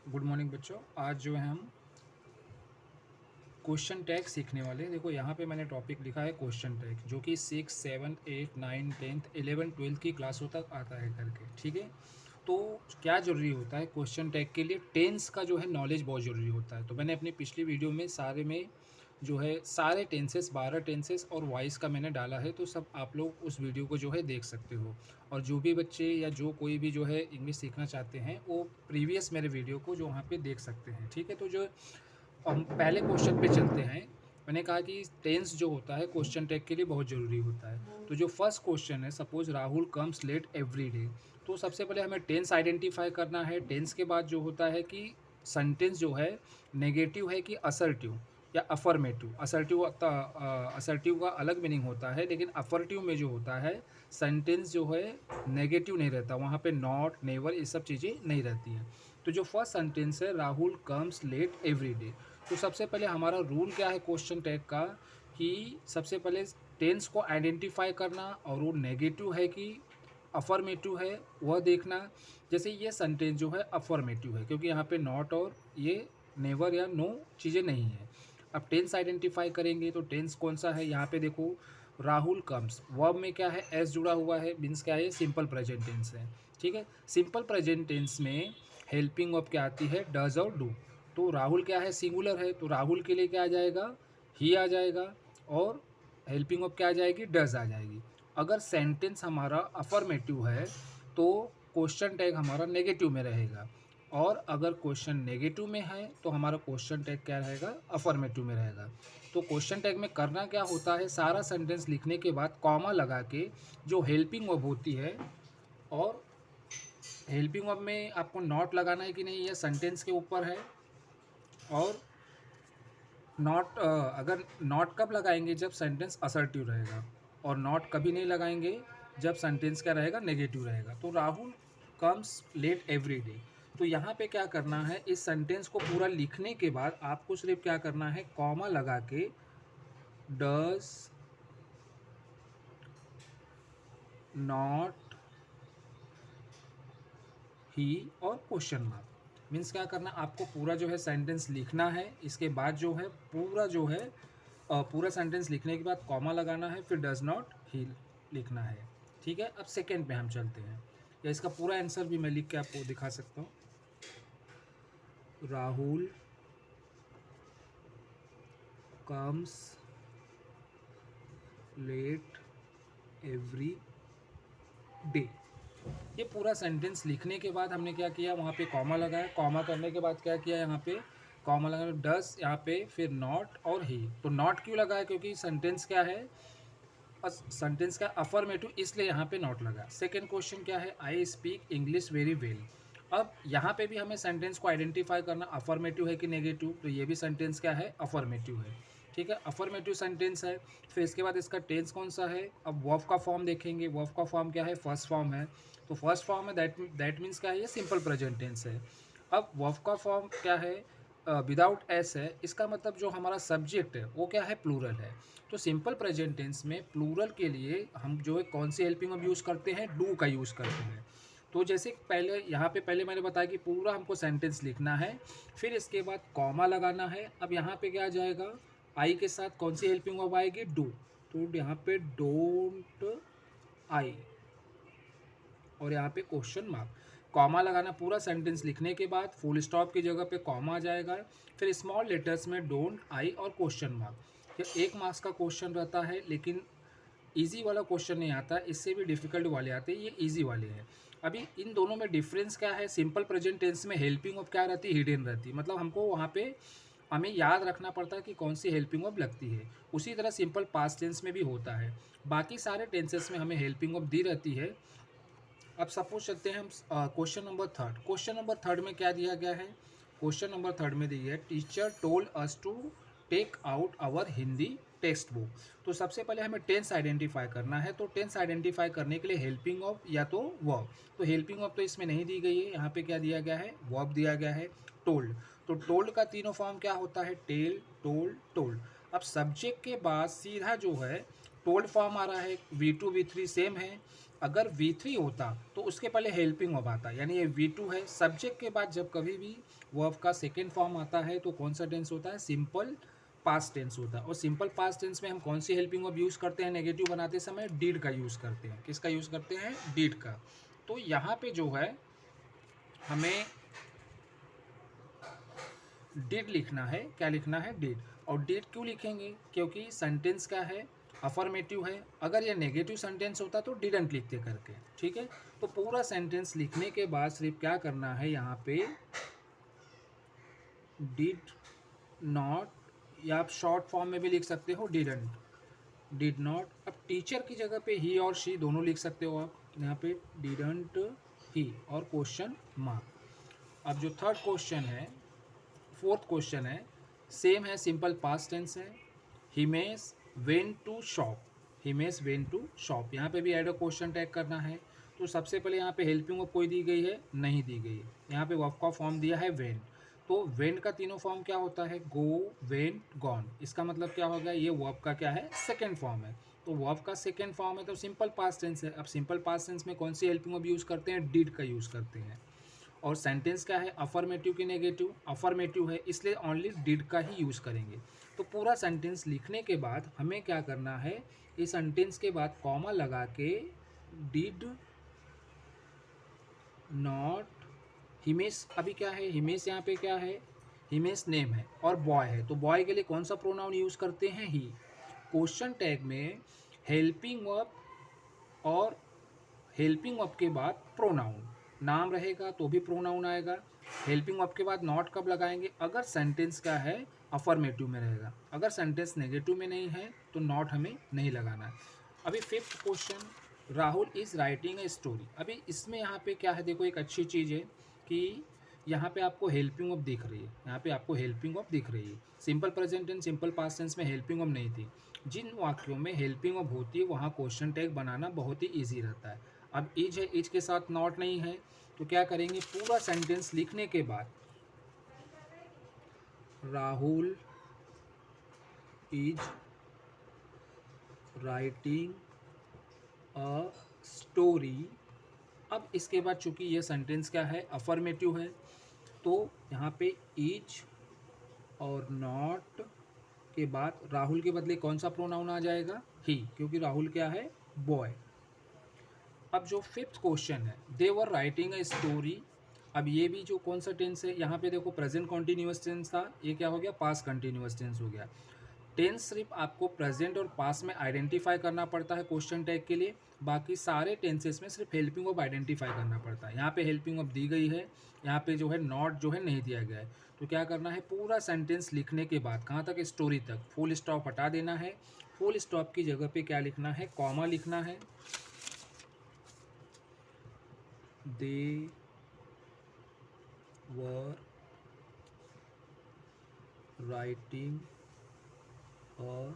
Good morning बच्चों। आज जो है हम क्वेश्चन टैग सीखने वाले हैं। देखो यहाँ पे मैंने टॉपिक लिखा है क्वेश्चन टैग, जो कि 6, 7, 8, 9, 10, 11, 12 की क्लासों तक आता है करके। ठीक है, तो क्या ज़रूरी होता है क्वेश्चन टैग के लिए? टेंस का जो है नॉलेज बहुत ज़रूरी होता है। तो मैंने अपनी पिछली वीडियो में सारे में जो है सारे टेंसेस 12 टेंसेस और वॉइस का मैंने डाला है, तो सब आप लोग उस वीडियो को जो है देख सकते हो। और जो भी बच्चे या जो कोई भी जो है इंग्लिश सीखना चाहते हैं, वो प्रीवियस मेरे वीडियो को जो वहाँ पे देख सकते हैं। ठीक है, तो जो हम पहले क्वेश्चन पे चलते हैं। मैंने कहा कि टेंस जो होता है क्वेश्चन टैग के लिए बहुत ज़रूरी होता है। तो जो फर्स्ट क्वेश्चन है, suppose Rahul comes late every day, तो सबसे पहले हमें टेंस आइडेंटिफाई करना है। टेंस के बाद जो होता है कि सेंटेंस जो है नेगेटिव है कि असर्टिव या अफर्मेटिव। असर्टिव का अलग मीनिंग होता है, लेकिन अफर्टिव में जो होता है सेंटेंस जो है नेगेटिव नहीं रहता, वहाँ पे नॉट, नेवर, ये सब चीज़ें नहीं रहती हैं। तो जो फर्स्ट सेंटेंस है Rahul comes late every day, तो सबसे पहले हमारा रूल क्या है क्वेश्चन टैग का, कि सबसे पहले टेंस को आइडेंटिफाई करना, और वो नेगेटिव है कि अफर्मेटिव है वह देखना। जैसे ये सेंटेंस जो है अफर्मेटिव है, क्योंकि यहाँ पे नॉट और ये नेवर या नो चीज़ें नहीं है। अब टेंस आइडेंटिफाई करेंगे तो टेंस कौन सा है, यहाँ पे देखो राहुल कम्स, वर्ब में क्या है, एस जुड़ा हुआ है, मीन्स क्या है, सिंपल प्रेजेंट टेंस है। ठीक है, सिंपल प्रेजेंट टेंस में हेल्पिंग वर्ब क्या आती है, डज और डू। तो राहुल क्या है, सिंगुलर है, तो राहुल के लिए क्या आ जाएगा, ही आ जाएगा, और हेल्पिंग वर्ब क्या आ जाएगी, डज आ जाएगी। अगर सेंटेंस हमारा अफर्मेटिव है तो क्वेश्चन टैग हमारा नेगेटिव में रहेगा, और अगर क्वेश्चन नेगेटिव में है तो हमारा क्वेश्चन टैग क्या रहेगा, अफर्मेटिव में रहेगा। तो क्वेश्चन टैग में करना क्या होता है, सारा सेंटेंस लिखने के बाद कॉमा लगा के जो हेल्पिंग वर्ब होती है, और हेल्पिंग वर्ब में आपको नॉट लगाना है कि नहीं, ये सेंटेंस के ऊपर है। और नॉट अगर नॉट कब लगाएंगे, जब सेंटेंस असर्टिव रहेगा, और नॉट कभी नहीं लगाएंगे जब सेंटेंस क्या रहेगा, नेगेटिव रहेगा। तो Rahul comes late every day, तो यहाँ पे क्या करना है, इस सेंटेंस को पूरा लिखने के बाद आपको सिर्फ क्या करना है, कॉमा लगा के डज नॉट ही और क्वेश्चन मार्क। मीन्स क्या करना, आपको पूरा जो है सेंटेंस लिखना है, इसके बाद जो है पूरा जो है पूरा सेंटेंस लिखने के बाद कॉमा लगाना है, फिर डज नॉट ही लिखना है। ठीक है, अब सेकेंड पे हम चलते हैं, या इसका पूरा आंसर भी मैं लिख के आपको दिखा सकता हूँ। Rahul comes late every day. ये पूरा सेंटेंस लिखने के बाद हमने क्या किया, वहाँ पे कॉमा लगाया, कॉमा करने के बाद क्या किया, यहाँ पे कॉमा लगाया, डस यहाँ पे, फिर नॉट और ही। तो नॉट क्यों लगाया, क्योंकि सेंटेंस क्या है, सेंटेंस का अफर्मेटिव, इसलिए यहाँ पे नॉट लगा। सेकेंड क्वेश्चन क्या है, I speak English very well. अब यहाँ पे भी हमें सेंटेंस को आइडेंटिफाई करना, अफर्मेटिव है कि नेगेटिव, तो ये भी सेंटेंस क्या है, अफर्मेटिव है। ठीक है, अफर्मेटिव सेंटेंस है। फिर इसके बाद इसका टेंस कौन सा है, अब वर्ब का फॉर्म देखेंगे, वर्ब का फॉर्म क्या है, फर्स्ट फॉर्म है। तो फर्स्ट फॉर्म है, दैट मीन्स क्या है, ये सिंपल प्रेजेंट टेंस है। अब वर्ब का फॉर्म क्या है, विदाउट एस है, इसका मतलब जो हमारा सब्जेक्ट है वो क्या है, प्लूरल है। तो सिंपल प्रेजेंट टेंस में प्लूरल के लिए हम जो है कौन सी हेल्पिंग वर्ब यूज़ करते हैं, डू का यूज़ करते हैं। तो जैसे पहले यहाँ पे पहले मैंने बताया कि पूरा हमको सेंटेंस लिखना है, फिर इसके बाद कॉमा लगाना है। अब यहाँ पे क्या आ जाएगा, आई के साथ कौन सी हेल्पिंग वर्ब आएगी, डू। तो यहाँ पे डोंट आई, और यहाँ पे क्वेश्चन मार्क, कॉमा लगाना पूरा सेंटेंस लिखने के बाद, फुल स्टॉप की जगह पे कॉमा आ जाएगा, फिर स्मॉल लेटर्स में डोंट, आई और क्वेश्चन मार्क। ये 1 मार्क्स का क्वेश्चन रहता है, लेकिन इजी वाला क्वेश्चन नहीं आता, इससे भी डिफिकल्ट वाले आते हैं, ये इजी वाले हैं। अभी इन दोनों में डिफरेंस क्या है, सिंपल प्रेजेंट टेंस में हेल्पिंग ऑफ क्या रहती है, हिडन रहती है, मतलब हमको वहाँ पे हमें याद रखना पड़ता है कि कौन सी हेल्पिंग ऑफ लगती है। उसी तरह सिंपल पास्ट टेंस में भी होता है। बाकी सारे टेंसेस में हमें हेल्पिंग ऑफ दी रहती है। अब सपोज करते हैं हम question number third. Question number third में क्या दिया गया है, क्वेश्चन नंबर थर्ड में दिया है, teacher told us to take out our Hindi text book. तो सबसे पहले हमें टेंस आइडेंटिफाई करना है। तो टेंस आइडेंटिफाई करने के लिए हेल्पिंग ऑफ या तो वर्ब, तो हेल्पिंग ऑफ तो इसमें नहीं दी गई है, यहाँ पे क्या दिया गया है, वर्ब दिया गया है, टोल्ड। तो टोल्ड का तीनों फॉर्म क्या होता है, टेल, टोल्ड, टोल्ड। अब सब्जेक्ट के बाद सीधा जो है टोल्ड फॉर्म आ रहा है, V2 V3 सेम है, अगर V3 होता तो उसके पहले हेल्पिंग वर्ब आता, यानी ये V2 है। सब्जेक्ट के बाद जब कभी भी वर्ब का सेकेंड फॉर्म आता है तो कौन सा टेंस होता है? सिंपल पास्ट टेंस होता है। और सिंपल पास्ट टेंस में हम कौन सी हेल्पिंग वर्ब यूज़ करते हैं नेगेटिव बनाते समय? डिड का यूज़ करते हैं। किसका यूज़ करते हैं? डिड का। तो यहाँ पे जो है हमें डिड लिखना है। क्या लिखना है? डिड। और डिड क्यों लिखेंगे? क्योंकि सेंटेंस क्या है? अफर्मेटिव है। अगर ये नेगेटिव सेंटेंस होता तो डिडंट लिखते करके, ठीक है। तो पूरा सेंटेंस लिखने के बाद सिर्फ क्या करना है यहाँ पे? डिड नॉट, या आप शॉर्ट फॉर्म में भी लिख सकते हो डिडंट, डिड नॉट। अब टीचर की जगह पे ही और शी दोनों लिख सकते हो आप यहाँ पे, डिडंट ही और क्वेश्चन मार्क। अब जो थर्ड क्वेश्चन है, फोर्थ क्वेश्चन है, सेम है, सिंपल पास्ट टेंस है। Himesh went to shop, Himesh went to shop. यहाँ पे भी ऐड अ क्वेश्चन टैग करना है। तो सबसे पहले यहाँ पे हेल्पिंग वर्ब कोई दी गई है? नहीं दी गई है। यहाँ पे वर्ब का फॉर्म दिया है वेंट। तो वेंट का तीनों फॉर्म क्या होता है? गो, वेंट, गॉन। इसका मतलब क्या हो गया? ये वर्ब का क्या है? सेकेंड फॉर्म है। तो वर्ब का सेकेंड फॉर्म है तो सिंपल पास्ट टेंस है। अब सिंपल पास्ट टेंस में कौन सी हेल्पिंग वर्ब यूज़ करते हैं? डिड का यूज़ करते हैं। और सेंटेंस क्या है? अफर्मेटिव की नेगेटिव? अफर्मेटिव है, इसलिए ओनली डिड का ही यूज़ करेंगे। तो पूरा सेंटेंस लिखने के बाद हमें क्या करना है? इस सेंटेंस के बाद कॉमा लगा के डिड नॉट हिमेश, अभी क्या है? हिमेश यहाँ पे क्या है? हिमेश नेम है और बॉय है, तो बॉय के लिए कौन सा प्रोनाउन यूज़ करते हैं? ही। क्वेश्चन टैग में हेल्पिंग वर्ब और हेल्पिंग वर्ब के बाद प्रोनाउन, नाम रहेगा तो भी प्रोनाउन आएगा। हेल्पिंग वर्ब के बाद नॉट कब लगाएंगे? अगर सेंटेंस क्या है? अफर्मेटिव में रहेगा। अगर सेंटेंस नेगेटिव में नहीं है तो नॉट हमें नहीं लगाना है। अभी fifth question, Rahul is writing a story. अभी इसमें यहाँ पे क्या है? देखो एक अच्छी चीज़ है कि यहाँ पे आपको हेल्पिंग वर्ब दिख रही है, यहाँ पे आपको हेल्पिंग वर्ब दिख रही है। Simple present and simple past tense में हेल्पिंग वर्ब नहीं थी। जिन वाक्यों में हेल्पिंग वर्ब होती है वहाँ क्वेश्चन टैग बनाना बहुत ही ईजी रहता है। अब इज है, इज के साथ नॉट नहीं है, तो क्या करेंगे? पूरा सेंटेंस लिखने के बाद Rahul is writing a story. अब इसके बाद चूंकि ये सेंटेंस क्या है? अफर्मेटिव है, तो यहाँ पे इज और नॉट के बाद राहुल के बदले कौन सा प्रोनाउन आ जाएगा? ही, क्योंकि राहुल क्या है? बॉय। अब जो फिफ्थ क्वेश्चन है, they were writing a story. अब ये भी जो कौन सा टेंस है? यहाँ पे देखो प्रेजेंट कॉन्टिन्यूअस टेंस था, ये क्या हो गया? पास्ट कंटिन्यूअस टेंस हो गया। टेंस सिर्फ आपको प्रेजेंट और पास्ट में आइडेंटिफाई करना पड़ता है क्वेश्चन टैग के लिए, बाकी सारे टेंसेस में सिर्फ हेल्पिंग वर्ब आइडेंटिफाई करना पड़ता है। यहाँ पे हेल्पिंग वर्ब दी गई है, यहाँ पे जो है नॉट जो है नहीं दिया गया है। तो क्या करना है? पूरा सेंटेंस लिखने के बाद कहाँ तक? स्टोरी तक। फुल स्टॉप हटा देना है। फुल स्टॉप की जगह पे क्या लिखना है? कॉमा लिखना है। They were writing a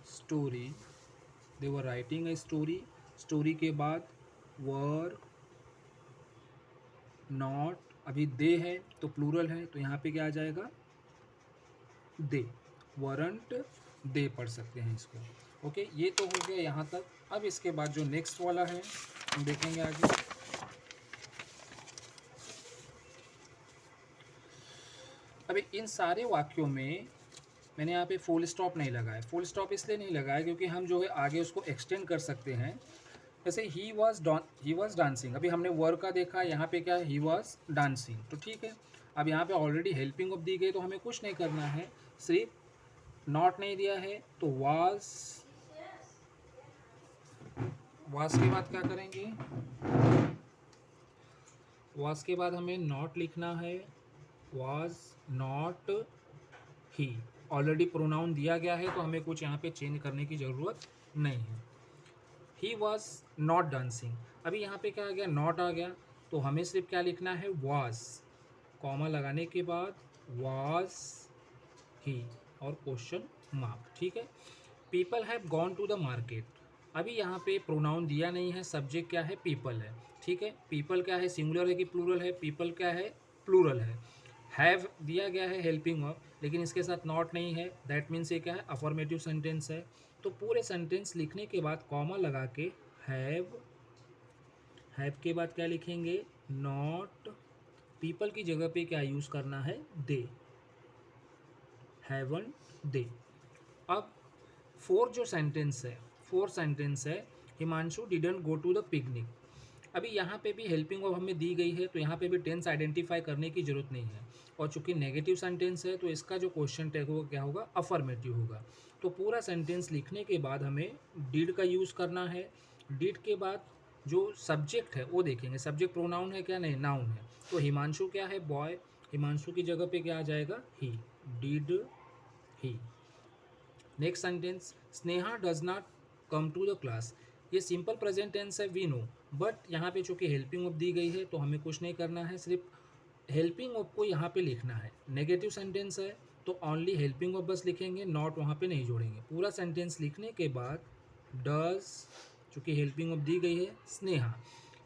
story, they were writing a story. Story के बाद वर नॉट, अभी दे है तो प्लूरल है, तो यहाँ पे क्या आ जाएगा? दे, वरंट दे पढ़ सकते हैं इसको। ओके, ये तो हो गया यहाँ तक। अब इसके बाद जो नेक्स्ट वाला है हम देखेंगे आगे। अभी इन सारे वाक्यों में मैंने यहाँ पे फुल स्टॉप नहीं लगाया। फुल स्टॉप इसलिए नहीं लगाया क्योंकि हम जो है आगे उसको एक्सटेंड कर सकते हैं। जैसे ही वॉज डांसिंग, अभी हमने वर्क का देखा, यहाँ पे क्या है? ही वॉज डांसिंग, तो ठीक है। अब यहाँ पे ऑलरेडी हेल्पिंग ऑफ दी गई तो हमें कुछ नहीं करना है, सिर्फ नॉट नहीं दिया है तो वाज के बाद क्या करेंगे? वाज के बाद हमें नॉट लिखना है। Was not he, already pronoun दिया गया है तो हमें कुछ यहाँ पे चेंज करने की ज़रूरत नहीं है। ही वॉज नॉट डांसिंग, अभी यहाँ पे क्या आ गया? नॉट आ गया, तो हमें सिर्फ क्या लिखना है? वॉज, कॉमा लगाने के बाद वॉज ही और क्वेश्चन मार्क, ठीक है। People have gone to the market, अभी यहाँ पे प्रोनाउन दिया नहीं है, सब्जेक्ट क्या है? पीपल है, ठीक है। पीपल क्या है? सिंगुलर है कि प्लूरल है? पीपल क्या है? प्लूरल है। हैव दिया गया है हेल्पिंग वर्ब, लेकिन इसके साथ नॉट नहीं है, दैट मीन्स ये क्या है? अफर्मेटिव सेंटेंस है। तो पूरे सेंटेंस लिखने के बाद कॉमा लगा के हैव, हैव के बाद क्या लिखेंगे, नॉट, पीपल की जगह पे क्या यूज़ करना है, दे, हैवन दे। अब फोर्थ जो सेंटेंस है, फोर्थ सेंटेंस है, Himanshu didn't go to the picnic. अभी यहाँ पे भी हेल्पिंग वर्ब हमें दी गई है, तो यहाँ पे भी टेंस आइडेंटिफाई करने की ज़रूरत नहीं है। और चूंकि नेगेटिव सेंटेंस है तो इसका जो क्वेश्चन टैग होगा क्या होगा, अफर्मेटिव होगा। तो पूरा सेंटेंस लिखने के बाद हमें डिड का यूज़ करना है। डिड के बाद जो सब्जेक्ट है वो देखेंगे, सब्जेक्ट प्रोनाउन है क्या, नहीं नाउन है। तो हिमांशु क्या है, बॉय, हिमांशु की जगह पे क्या आ जाएगा, he, did he. Next sentence, Sneha does not come to the class. ये सिंपल प्रेजेंट टेंस है, वी नो, बट यहाँ पे चूंकि हेल्पिंग वर्ब दी गई है तो हमें कुछ नहीं करना है, सिर्फ हेल्पिंग वर्ब को यहाँ पे लिखना है। नेगेटिव सेंटेंस है तो ओनली हेल्पिंग वर्ब बस लिखेंगे, नॉट वहाँ पे नहीं जोड़ेंगे। पूरा सेंटेंस लिखने के बाद डज, चूँकि हेल्पिंग वर्ब दी गई है, स्नेहा,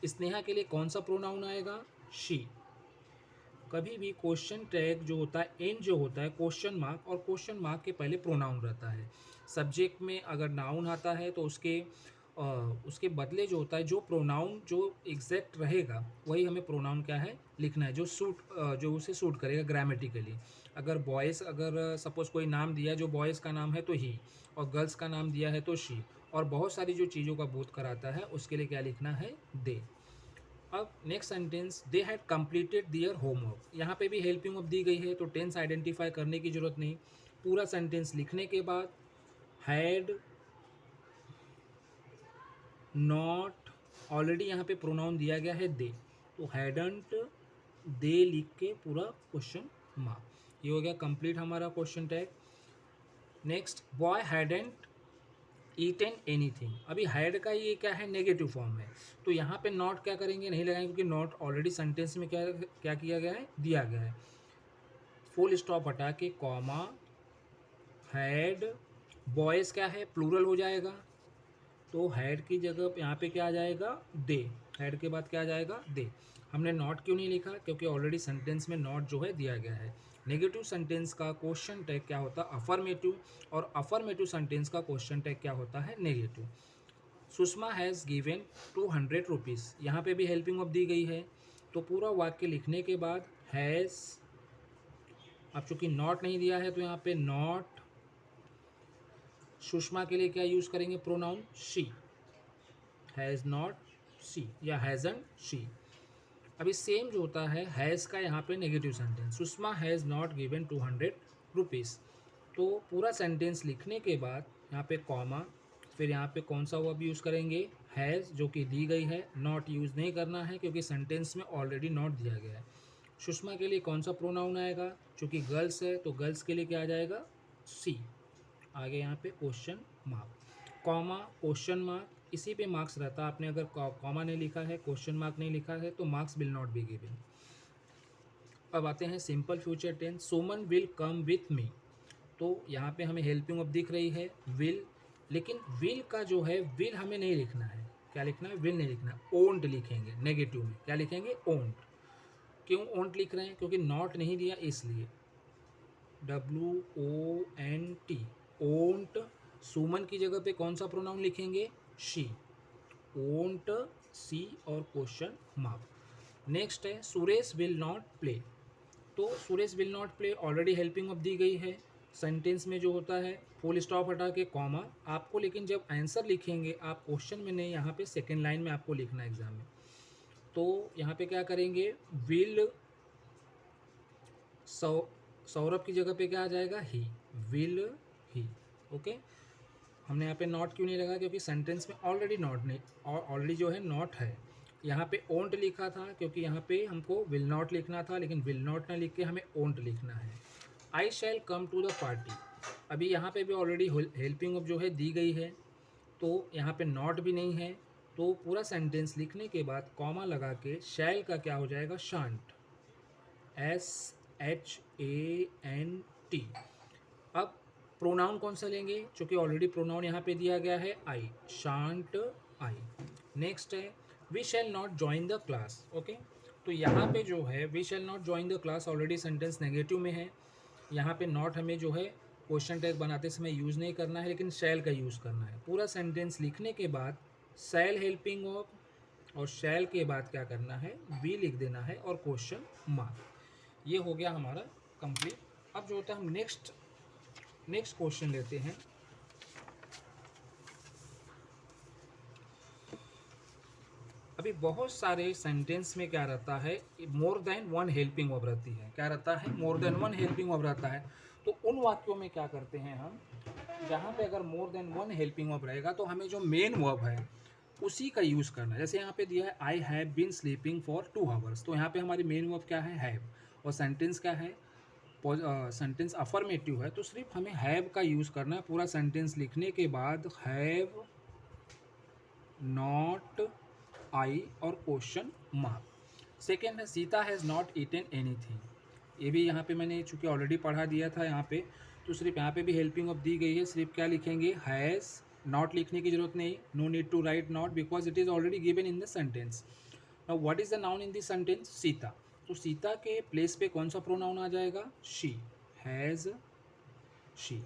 स्नेहा के लिए कौन सा प्रोनाउन आएगा, शी। कभी भी क्वेश्चन टैग जो होता है, एंड जो होता है क्वेश्चन मार्क, और क्वेश्चन मार्क के पहले प्रोनाउन रहता है। सब्जेक्ट में अगर नाउन आता है तो उसके बदले जो होता है, जो प्रोनाउन जो एग्जैक्ट रहेगा वही हमें प्रोनाउन क्या है लिखना है, जो उसे सूट करेगा ग्रामेटिकली। अगर बॉयज़, अगर सपोज कोई नाम दिया जो बॉयज़ का नाम है तो ही, और गर्ल्स का नाम दिया है तो शी, और बहुत सारी जो चीज़ों का बोध कराता है उसके लिए क्या लिखना है, दे। अब next sentence, they had completed their homework. यहाँ पे भी हेल्पिंग वर्ब दी गई है तो टेंस आइडेंटिफाई करने की जरूरत नहीं। पूरा सेंटेंस लिखने के बाद हैड नॉट, ऑलरेडी यहाँ पे प्रोनाउन दिया गया है दे, तो हैडंट दे लिख के पूरा क्वेश्चन मार्क। ये हो गया कंप्लीट हमारा question tag. Next, boy hadn't eaten anything. अभी हैड का ये क्या है, नेगेटिव फॉर्म है, तो यहाँ पे नॉट क्या करेंगे, नहीं लगाएंगे, क्योंकि नॉट ऑलरेडी सेंटेंस में क्या क्या किया गया है, दिया गया है। फुल स्टॉप हटा के कॉमा, हैड, बॉयज़ क्या है, प्लूरल हो जाएगा, तो हैड की जगह यहाँ पे क्या आ जाएगा, दे। हैड के बाद क्या आ जाएगा, दे। हमने नॉट क्यों नहीं लिखा, क्योंकि ऑलरेडी सेंटेंस में नॉट जो है दिया गया है। नेगेटिव सेंटेंस का क्वेश्चन टैग क्या होता है, अफर्मेटिव, और अफर्मेटिव सेंटेंस का क्वेश्चन टैग क्या होता है, negative. Sushma has given 200 rupees. यहाँ पे भी हेल्पिंग वर्ब दी गई है, तो पूरा वाक्य लिखने के बाद हैज़, अब चूंकि नॉट नहीं दिया है तो यहाँ पे नॉट, सुषमा के लिए क्या यूज़ करेंगे, pronoun she, has not she या हैज़न शी। अभी सेम जो होता है हैज़ का यहाँ पे negative sentence, Sushma has not given 200 rupees. तो पूरा सेंटेंस लिखने के बाद यहाँ पे कॉमा, फिर यहाँ पे कौन सा वर्ब यूज़ करेंगे, हैज़, जो कि दी गई है। नॉट यूज़ नहीं करना है क्योंकि सेंटेंस में ऑलरेडी नॉट दिया गया है। सुषमा के लिए कौन सा प्रोनाउन आएगा, चूँकि गर्ल्स है तो गर्ल्स के लिए क्या आ जाएगा, सी। आगे यहाँ पे question mark, comma, question mark, इसी पे मार्क्स रहता है। आपने अगर कॉमा नहीं लिखा है, क्वेश्चन मार्क नहीं लिखा है, तो marks will not be given. अब आते हैं simple future tense, Suman will come with me. तो यहाँ पे हमें हेल्पिंग वर्ब दिख रही है विल, लेकिन विल का जो है, विल हमें नहीं लिखना है। क्या लिखना है, विल नहीं लिखना, ओंट लिखेंगे। नेगेटिव में क्या लिखेंगे, ओंट। क्यों ओंट लिख रहे हैं, क्योंकि नॉट नहीं दिया इसलिए, WONT, ओंट। सुमन की जगह पे कौन सा प्रोनाउन लिखेंगे, शी, ओंट सी, और क्वेश्चन मार्क। नेक्स्ट है सुरेश विल नॉट प्ले। तो Suresh will not play already helping verb दी गई है। सेंटेंस में जो होता है फुल स्टॉप हटा के कॉमा, आपको लेकिन जब आंसर लिखेंगे आप क्वेश्चन में नहीं, यहाँ पे सेकेंड लाइन में आपको लिखना है एग्जाम में। तो यहाँ पे क्या करेंगे, विल, सौरभ की जगह पे क्या आ जाएगा, ही, विल ही। ओके, हमने यहाँ पे नॉट क्यों नहीं लगा, क्योंकि सेंटेंस में ऑलरेडी नॉट नहीं, और ऑलरेडी जो है नॉट है। यहाँ पे ओंट लिखा था क्योंकि यहाँ पे हमको विल नॉट लिखना था, लेकिन विल नॉट ना लिख के हमें ओंट लिखना है। आई शैल कम टू द पार्टी। अभी यहाँ पे भी ऑलरेडी हेल्पिंग वर्ब जो है दी गई है, तो यहाँ पे नॉट भी नहीं है। तो पूरा सेंटेंस लिखने के बाद कॉमा लगा के शैल का क्या हो जाएगा, शांट, SHANT। अब प्रोनाउन कौन सा लेंगे, चूँकि ऑलरेडी प्रोनाउन यहाँ पे दिया गया है आई, शांट आई। नेक्स्ट है we shall not join the class. Okay, तो यहाँ पे जो है we shall not join the class, already sentence negative में है। यहाँ पे नॉट हमें जो है क्वेश्चन टैग बनाते समय यूज़ नहीं करना है, लेकिन शैल का यूज़ करना है। पूरा सेंटेंस लिखने के बाद शैल हेल्पिंग ऑफ, और शैल के बाद क्या करना है, बी लिख देना है और क्वेश्चन मार्क। ये हो गया हमारा कंप्लीट। अब जो होता है हम नेक्स्ट क्वेश्चन लेते हैं। अभी बहुत सारे सेंटेंस में क्या रहता है, मोर देन वन हेल्पिंग वर्ब रहती है। क्या रहता है, मोर देन वन हेल्पिंग वर्ब रहता है। तो उन वाक्यों में क्या करते हैं हम, जहाँ पे अगर मोर देन वन हेल्पिंग वर्ब रहेगा तो हमें जो मेन वर्ब है उसी का यूज़ करना है। जैसे यहाँ पे दिया है I have been sleeping for 2 hours, तो यहाँ पे हमारी मेन वर्ब क्या है, हैव, और सेंटेंस क्या है, सेंटेंस अफर्मेटिव है, तो सिर्फ हमें हैव का यूज़ करना है। पूरा सेंटेंस लिखने के बाद हैव नॉट आई और क्वेश्चन मार्क। सेकेंड है Sita has not eaten anything. ये भी यहाँ पे मैंने चूँकि ऑलरेडी पढ़ा दिया था यहाँ पे, तो सिर्फ यहाँ पे भी हेल्पिंग ऑफ दी गई है, सिर्फ क्या लिखेंगे, हैज़, नॉट लिखने की जरूरत नहीं, no need to write not because it is already given in the sentence. Now what is the noun in this sentence, Sita. तो सीता के प्लेस पे कौन सा प्रोनाउन आ जाएगा, शी, हैज़ शी।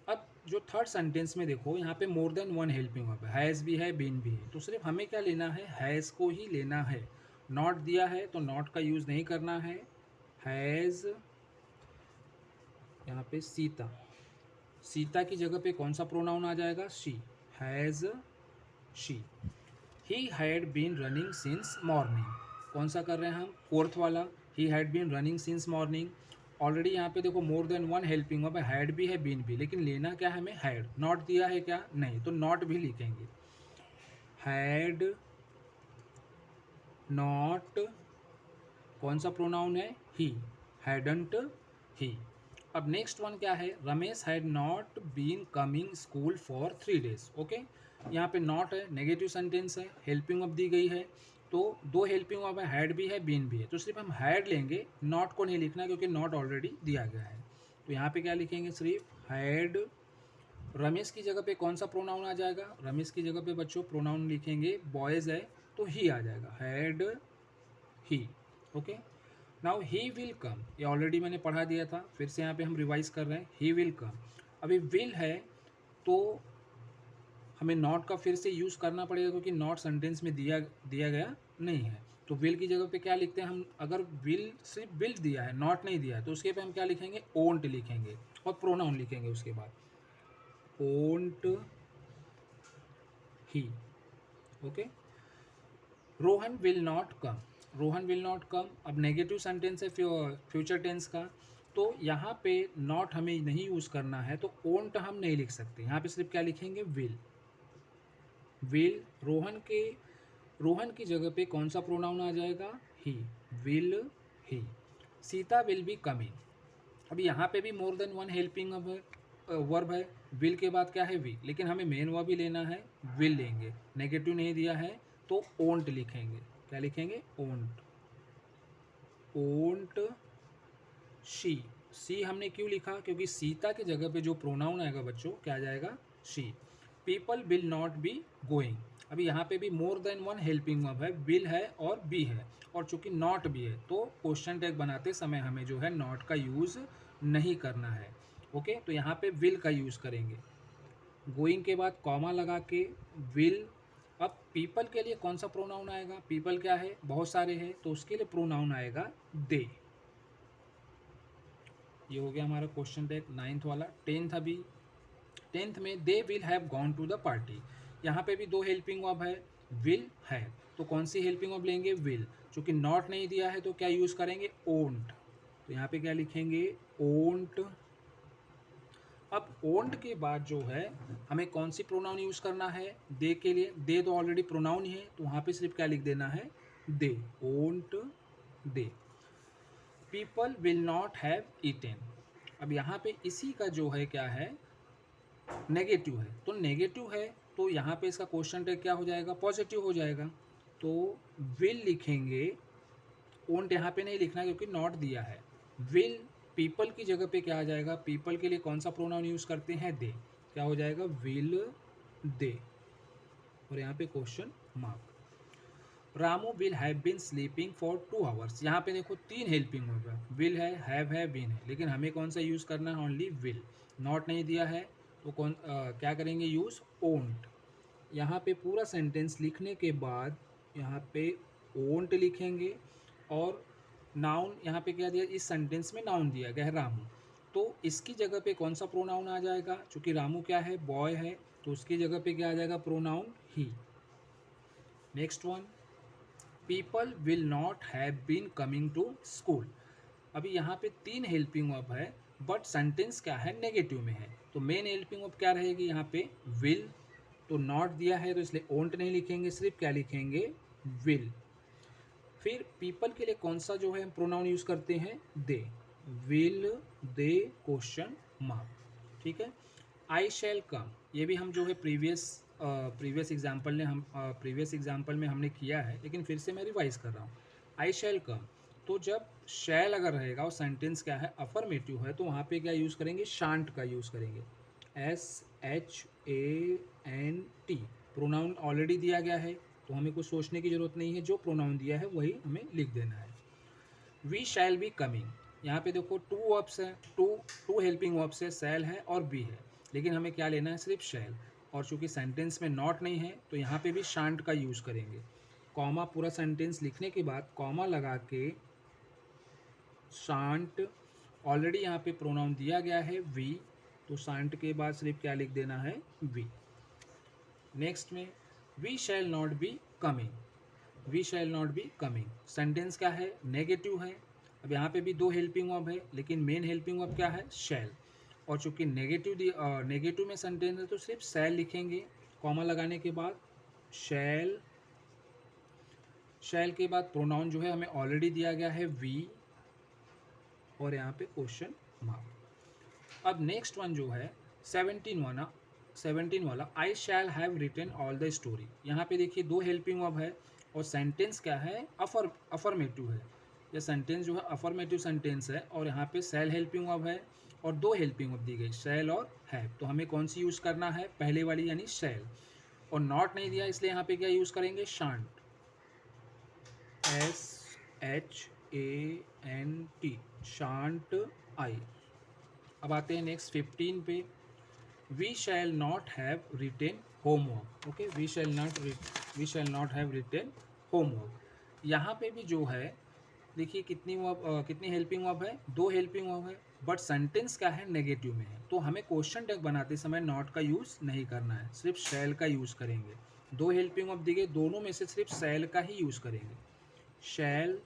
अब जो थर्ड सेंटेंस में देखो यहाँ पे मोर देन वन हेल्पिंग वर्ब है, हैज़ भी है, बीन भी है, तो सिर्फ हमें क्या लेना है, हैज़ को ही लेना है। नॉट दिया है तो नॉट का यूज़ नहीं करना है। हैज़, यहाँ पे सीता, सीता की जगह पे कौन सा प्रोनाउन आ जाएगा, she, has she. He had been running since morning, कौन सा कर रहे हैं हम, फोर्थ वाला, he had been running since morning. Already यहाँ पे देखो more than one helping verb है, हैड भी है, बीन भी, लेकिन लेना क्या है हमें, हैड। नॉट दिया है क्या, नहीं, तो नॉट भी लिखेंगे, हैड नॉट, कौन सा प्रोनाउन है, ही, हैडंट ही। अब नेक्स्ट वन क्या है, Ramesh had not been coming school for 3 days। Okay, यहाँ पे नॉट है, नेगेटिव सेंटेंस है, हेल्पिंग वर्ब दी गई है, तो दो हेल्पिंग वर्ब है, हैड भी है, बीन भी है, तो सिर्फ हम हैड लेंगे, नॉट को नहीं लिखना क्योंकि नॉट ऑलरेडी दिया गया है। तो यहाँ पे क्या लिखेंगे, सिर्फ हैड। रमेश की जगह पे कौन सा प्रोनाउन आ जाएगा, रमेश की जगह पे बच्चों प्रोनाउन लिखेंगे, बॉयज़ है तो ही आ जाएगा, had he. Okay, now he will come, ये ऑलरेडी मैंने पढ़ा दिया था, फिर से यहाँ पे हम रिवाइज कर रहे हैं, ही विल कम। अभी विल है तो हमें नॉट का फिर से यूज़ करना पड़ेगा क्योंकि नॉट सेंटेंस में दिया गया नहीं है। तो विल की जगह पे क्या लिखते हैं हम, अगर विल सिर्फ विल दिया है, नॉट नहीं दिया है, तो उसके पे हम क्या लिखेंगे, ओंट लिखेंगे और प्रोनाउन लिखेंगे उसके बाद, won't he. Okay, Rohan will not come, Rohan will not come. अब नेगेटिव सेंटेंस है फ्यूचर टेंस का, तो यहाँ पे नॉट हमें नहीं यूज़ करना है, तो ओंट हम नहीं लिख सकते, यहाँ पे सिर्फ क्या लिखेंगे, विल। विल, रोहन की जगह पे कौन सा प्रोनाउन आ जाएगा, he, will he. Sita will be coming, अभी यहाँ पे भी more than one helping verb है, विल के बाद क्या है, वी, लेकिन हमें मेन वर्ब भी लेना है, विल लेंगे, नेगेटिव नहीं दिया है तो ओंट लिखेंगे। क्या लिखेंगे, ओंट, ओंट शी। सी हमने क्यों लिखा, क्योंकि सीता की जगह पे जो प्रोनाउन आएगा बच्चों क्या आ जाएगा, she. People will not be going, अभी यहाँ पे भी more than one helping verb है, विल है और बी है, और चूंकि नॉट भी है तो क्वेश्चन टैग बनाते समय हमें जो है नॉट का यूज़ नहीं करना है। ओके, तो यहाँ पे विल का यूज़ करेंगे, गोइंग के बाद कॉमा लगा के विल। अब पीपल के लिए कौन सा प्रोनाउन आएगा, पीपल क्या है, बहुत सारे हैं, तो उसके लिए प्रोनाउन आएगा दे। ये हो गया हमारा क्वेश्चन टैग 9th वाला। 10th, अभी 10th में they will have gone to the party, यहाँ पे भी दो हेल्पिंग वर्ब है, विल हैव, तो कौन सी हेल्पिंग वर्ब लेंगे, विल। चूँकि नॉट नहीं दिया है तो क्या यूज़ करेंगे, ओंट, तो यहाँ पे क्या लिखेंगे, ओंट। अब ओंट के बाद जो है हमें कौन सी प्रोनाउन यूज़ करना है, दे के लिए, दे तो ऑलरेडी प्रोनाउन ही है, तो वहाँ पे सिर्फ क्या लिख देना है, they, won't they. People will not have eaten, अब यहाँ पे इसी का जो है क्या है, नेगेटिव है, तो नेगेटिव है तो यहाँ पे इसका क्वेश्चन टैग क्या हो जाएगा, पॉजिटिव हो जाएगा, तो विल लिखेंगे, ओंट यहाँ पे नहीं लिखना क्योंकि नॉट दिया है, विल। पीपल की जगह पे क्या आ जाएगा, पीपल के लिए कौन सा प्रोनाउन यूज़ करते हैं, दे, क्या हो जाएगा, विल दे, और यहाँ पे question mark. Ramu will have been sleeping for 2 hours, यहाँ पे देखो 3 हेल्पिंग वर्ब है, विल है, हैव है, बीन है, लेकिन हमें कौन सा यूज़ करना है, ओनली विल। नॉट नहीं दिया है तो क्या करेंगे यूज़, ओंट, यहाँ पे पूरा सेंटेंस लिखने के बाद यहाँ पे ओंट लिखेंगे और नाउन यहाँ पे क्या दिया, इस सेंटेंस में नाउन दिया गया है रामू, तो इसकी जगह पे कौन सा प्रोनाउन आ जाएगा, क्योंकि रामू क्या है, बॉय है, तो उसकी जगह पे क्या आ जाएगा, pronoun he. Next one, people will not have been coming to school. अभी यहाँ पे 3 हेल्पिंग वर्ब है, बट सेंटेंस क्या है, नेगेटिव में है, तो मेन हेल्पिंग वर्ब क्या रहेगी यहाँ पे, विल, तो नॉट दिया है तो इसलिए ओंट नहीं लिखेंगे, सिर्फ क्या लिखेंगे, विल। फिर पीपल के लिए कौन सा जो है हम प्रोनाउन यूज़ करते हैं, दे, विल दे क्वेश्चन मार्क, ठीक है। आई शैल कम, ये भी हम जो है प्रीवियस एग्जाम्पल में हमने किया है, लेकिन फिर से मैं रिवाइज कर रहा हूँ। आई शैल कम, तो जब शैल अगर रहेगा और सेंटेंस क्या है, अफर्मेटिव है, तो वहाँ पे क्या यूज़ करेंगे, शांट का यूज़ करेंगे, SHANT। प्रोनाउन ऑलरेडी दिया गया है तो हमें कुछ सोचने की ज़रूरत नहीं है, जो प्रोनाउन दिया है वही हमें लिख देना है। वी शैल बी कमिंग, यहाँ पे देखो टू वर्ब्स है, टू हेल्पिंग वर्ब्स है, शैल है और बी है, लेकिन हमें क्या लेना है, सिर्फ शैल, और चूंकि सेंटेंस में नॉट नहीं है तो यहाँ पे भी शांट का यूज़ करेंगे। कॉमा पूरा सेंटेंस लिखने के बाद कॉमा लगा के शांट, ऑलरेडी यहाँ पे प्रोनाउन दिया गया है वी, तो शांट के बाद सिर्फ क्या लिख देना है, वी। नेक्स्ट में we shall not be coming, we shall not be coming, sentence क्या है, नेगेटिव है। अब यहाँ पे भी 2 हेल्पिंग वर्ब है, लेकिन मेन हेल्पिंग वर्ब क्या है, शैल, और चूंकि नेगेटिव में सेंटेंस है तो सिर्फ शैल लिखेंगे, कॉमा लगाने के बाद शैल, शैल के बाद प्रोनाउन जो है हमें ऑलरेडी दिया गया है वी, और यहाँ पे क्वेश्चन मार्क। अब नेक्स्ट वन जो है 17 वाला I shall have written all the story, यहाँ पे देखिए 2 हेल्पिंग वर्ब है और सेंटेंस क्या है, अफर्मेटिव है, यह सेंटेंस जो है अफर्मेटिव सेंटेंस है, और यहाँ पे शैल हेल्पिंग वर्ब है और 2 हेल्पिंग वर्ब दी गई, शैल और हैव, तो हमें कौन सी यूज़ करना है, पहले वाली यानी शैल, और नॉट नहीं दिया इसलिए यहाँ पे क्या यूज़ करेंगे, शांट, SHANT, शांट आई। अब आते हैं नेक्स्ट 15 पे, we shall not have written homework, okay, we shall not have written homework. यहाँ पे भी जो है देखिए कितनी हेल्पिंग वर्ब है, 2 हेल्पिंग वर्ब है, बट सेंटेंस क्या है, नेगेटिव में है, तो हमें क्वेश्चन टैग बनाते समय नॉट का यूज़ नहीं करना है, सिर्फ शैल का यूज़ करेंगे। 2 हेल्पिंग वर्ब दी गई, दोनों में से सिर्फ शैल का ही यूज़ करेंगे, शैल,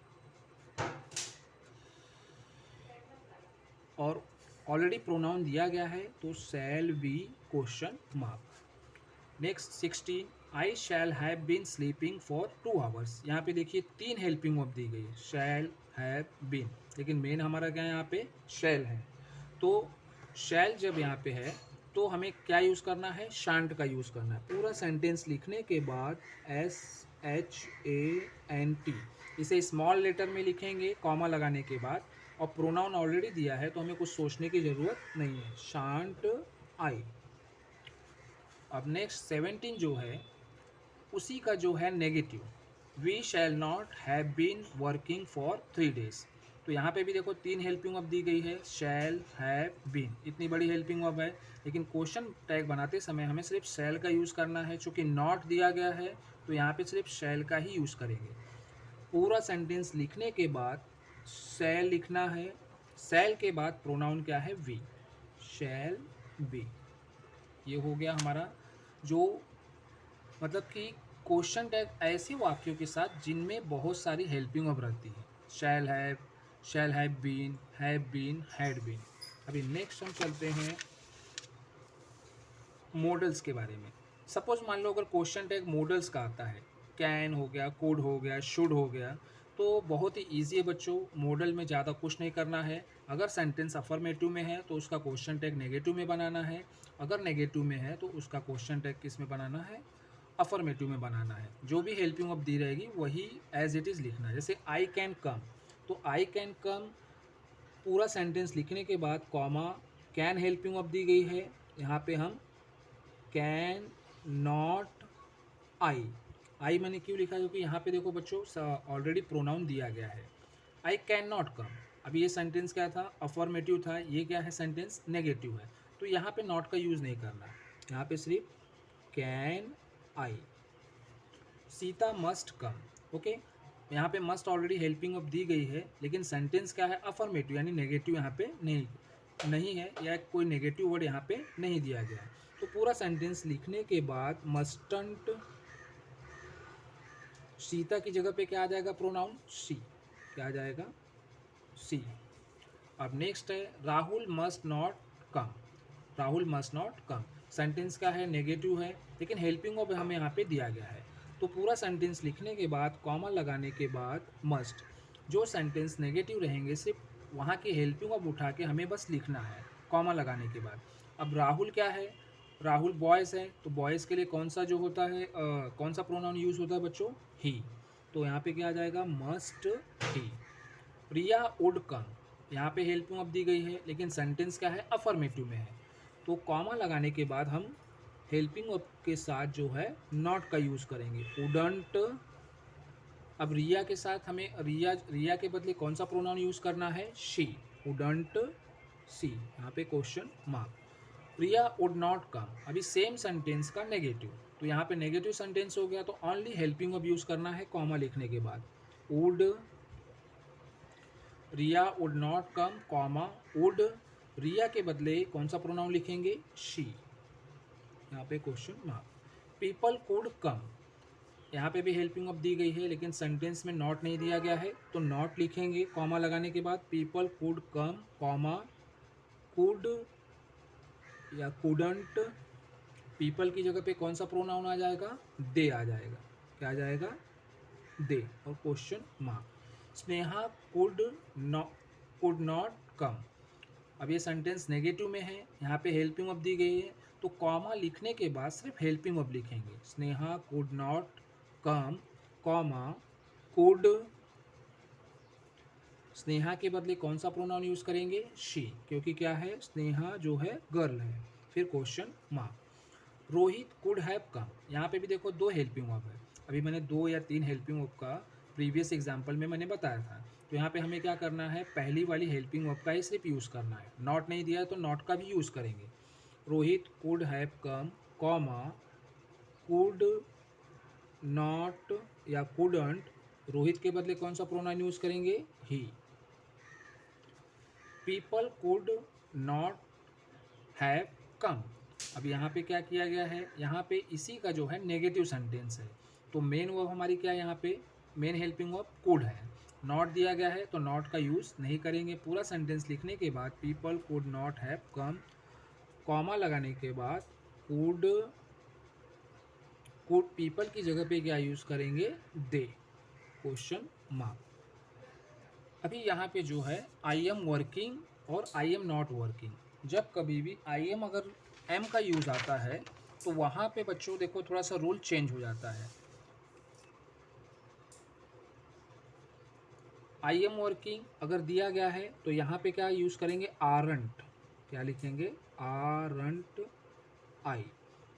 और ऑलरेडी प्रोनाउन दिया गया है तो shall be question mark. Next 16, I shall have been sleeping for 2 hours, यहाँ पे देखिए 3 हेल्पिंग वर्ब दी गई है, शैल हैव बीन, लेकिन मेन हमारा क्या है, यहाँ पे शैल है, तो शैल जब यहाँ पे है तो हमें क्या यूज़ करना है, शांट का यूज़ करना है। पूरा सेंटेंस लिखने के बाद SHANT, इसे स्मॉल लेटर में लिखेंगे कॉमा लगाने के बाद, और प्रोनाउन ऑलरेडी दिया है तो हमें कुछ सोचने की ज़रूरत नहीं है, शांट आई। अब नेक्स्ट 17 जो है उसी का जो है negative, we shall not have been working for 3 days, तो यहाँ पे भी देखो 3 हेल्पिंग वर्ब दी गई है, शैल हैव बीन, इतनी बड़ी हेल्पिंग वर्ब है, लेकिन क्वेश्चन टैग बनाते समय हमें सिर्फ शैल का यूज़ करना है, चूँकि नॉट दिया गया है तो यहाँ पे सिर्फ शैल का ही यूज़ करेंगे। पूरा सेंटेंस लिखने के बाद शैल लिखना है, शैल के बाद प्रोनाउन क्या है, वी, शैल बी। ये हो गया हमारा जो मतलब कि क्वेश्चन टैग ऐसे वाक्यों के साथ जिनमें बहुत सारी हेल्पिंग वर्ब रहती है, shall have been, had been. अभी नेक्स्ट हम चलते हैं मॉडल्स के बारे में। सपोज मान लो अगर क्वेश्चन टैग मॉडल्स का आता है, कैन हो गया, कुड हो गया, शुड हो गया, तो बहुत ही ईजी है बच्चों, मॉडल में ज़्यादा कुछ नहीं करना है। अगर सेंटेंस अफर्मेटिव में है तो उसका क्वेश्चन टैग नेगेटिव में बनाना है, अगर नेगेटिव में है तो उसका क्वेश्चन टैग किस में बनाना है, अफर्मेटिव में बनाना है। जो भी हेल्पिंग वर्ब दी रहेगी वही एज इट इज़ लिखना है। जैसे आई कैन कम, तो आई कैन कम पूरा सेंटेंस लिखने के बाद कॉमा, कैन हेल्पिंग वर्ब दी गई है, यहाँ पे हम कैन नॉट आई मैंने क्यों लिखा है, क्योंकि यहाँ पे देखो बच्चों ऑलरेडी प्रोनाउन दिया गया है, आई कैन नॉट कम। अभी ये सेंटेंस क्या था, अफर्मेटिव था, ये क्या है, सेंटेंस नेगेटिव है, तो यहाँ पे नॉट का यूज़ नहीं करना है, यहाँ पे सिर्फ can I. Sita must come. Okay, यहाँ पे must already helping of the गई है, लेकिन सेंटेंस क्या है, अफर्मेटिव, यानी नेगेटिव यहाँ पे नहीं है, या कोई नेगेटिव वर्ड यहाँ पे नहीं दिया गया है। तो पूरा सेंटेंस लिखने के बाद मस्टंट, सीता की जगह पे क्या आ जाएगा, प्रोनाउन शी, क्या आ जाएगा, सी। अब नेक्स्ट है Rahul must not come. Rahul must not come, sentence क्या है, नेगेटिव है, लेकिन हेल्पिंग ऑफ हमें यहाँ पे दिया गया है। तो पूरा सेंटेंस लिखने के बाद कॉमा लगाने के बाद मस्ट, जो सेंटेंस नेगेटिव रहेंगे सिर्फ वहाँ की हेल्पिंग ऑफ उठा के हमें बस लिखना है कॉमा लगाने के बाद। अब राहुल क्या है, राहुल बॉयज़ है, तो बॉयज़ के लिए कौन सा जो होता है, कौन सा प्रोनाउन यूज़ होता है बच्चों, ही। तो यहाँ पे क्या आ जाएगा, must he. Priya would come, यहाँ पे हेल्पिंग ऑफ दी गई है, लेकिन सेंटेंस क्या है, अफर्मेटिव में है। तो कॉमा लगाने के बाद हम हेल्पिंग ऑफ के साथ जो है नॉट का यूज़ करेंगे, वुडंट। अब रिया के साथ हमें रिया के बदले कौन सा प्रोनाउन यूज़ करना है, शी, वुडंट सी, यहाँ पे question mark. Priya would not कम, अभी सेम सेंटेंस का नेगेटिव, तो यहाँ पे नेगेटिव सेंटेंस हो गया, तो ओनली हेल्पिंग ऑफ यूज़ करना है कॉमा लिखने के बाद। Would, Riya would not come, comma would, Riya के बदले कौन सा प्रोनाउन लिखेंगे, शी, यहाँ पे question mark. People could come, यहाँ पे भी हेल्पिंग ऑफ दी गई है, लेकिन सेंटेंस में नॉट नहीं दिया गया है, तो नॉट लिखेंगे कॉमा लगाने के बाद। People could come, comma could या कुडंट, पीपल की जगह पे कौन सा प्रोनाउन आ जाएगा, दे आ जाएगा, क्या आ जाएगा, दे, और question mark. Sneha could not come, अब ये सेंटेंस नेगेटिव में है, यहाँ पे हेल्पिंग ऑफ दी गई है, तो कॉमा लिखने के बाद सिर्फ हेल्पिंग ऑफ लिखेंगे, Sneha could not come, comma could, Sneha के बदले कौन सा प्रोनाउन यूज़ करेंगे, शी, क्योंकि क्या है, स्नेहा जो है गर्ल है। फिर question mark. Rohit could have कम, यहाँ पे भी देखो दो हेल्पिंग ऑफ है, अभी मैंने 2 या 3 हेल्पिंग ऑफ का प्रीवियस एग्जाम्पल में मैंने बताया था। तो यहाँ पे हमें क्या करना है, पहली वाली हेल्पिंग ऑफ का ही सिर्फ यूज़ करना है, नॉट नहीं दिया है तो नॉट का भी यूज़ करेंगे। Rohit could have come, comma could not या कुडंट, रोहित के बदले कौन सा प्रोनाउन यूज़ करेंगे, he. People could not have come, अब यहाँ पे क्या किया गया है, यहाँ पे इसी का जो है नेगेटिव सेंटेंस है, तो मेन वर्ब हमारी क्या है, यहाँ पे मेन हेल्पिंग वर्ब कुड है, नॉट दिया गया है तो नॉट का यूज़ नहीं करेंगे। पूरा सेंटेंस लिखने के बाद people could not have come, comma लगाने के बाद कुड पीपल की जगह पे क्या यूज़ करेंगे, दे, क्वेश्चन मार्क। अभी यहाँ पे जो है आई एम वर्किंग और आई एम नॉट वर्किंग, जब कभी भी आई एम अगर एम का यूज़ आता है तो वहाँ पे बच्चों देखो थोड़ा सा रूल चेंज हो जाता है। आई एम वर्किंग अगर दिया गया है तो यहाँ पे क्या यूज़ करेंगे, आरंट, क्या लिखेंगे, आरंट आई।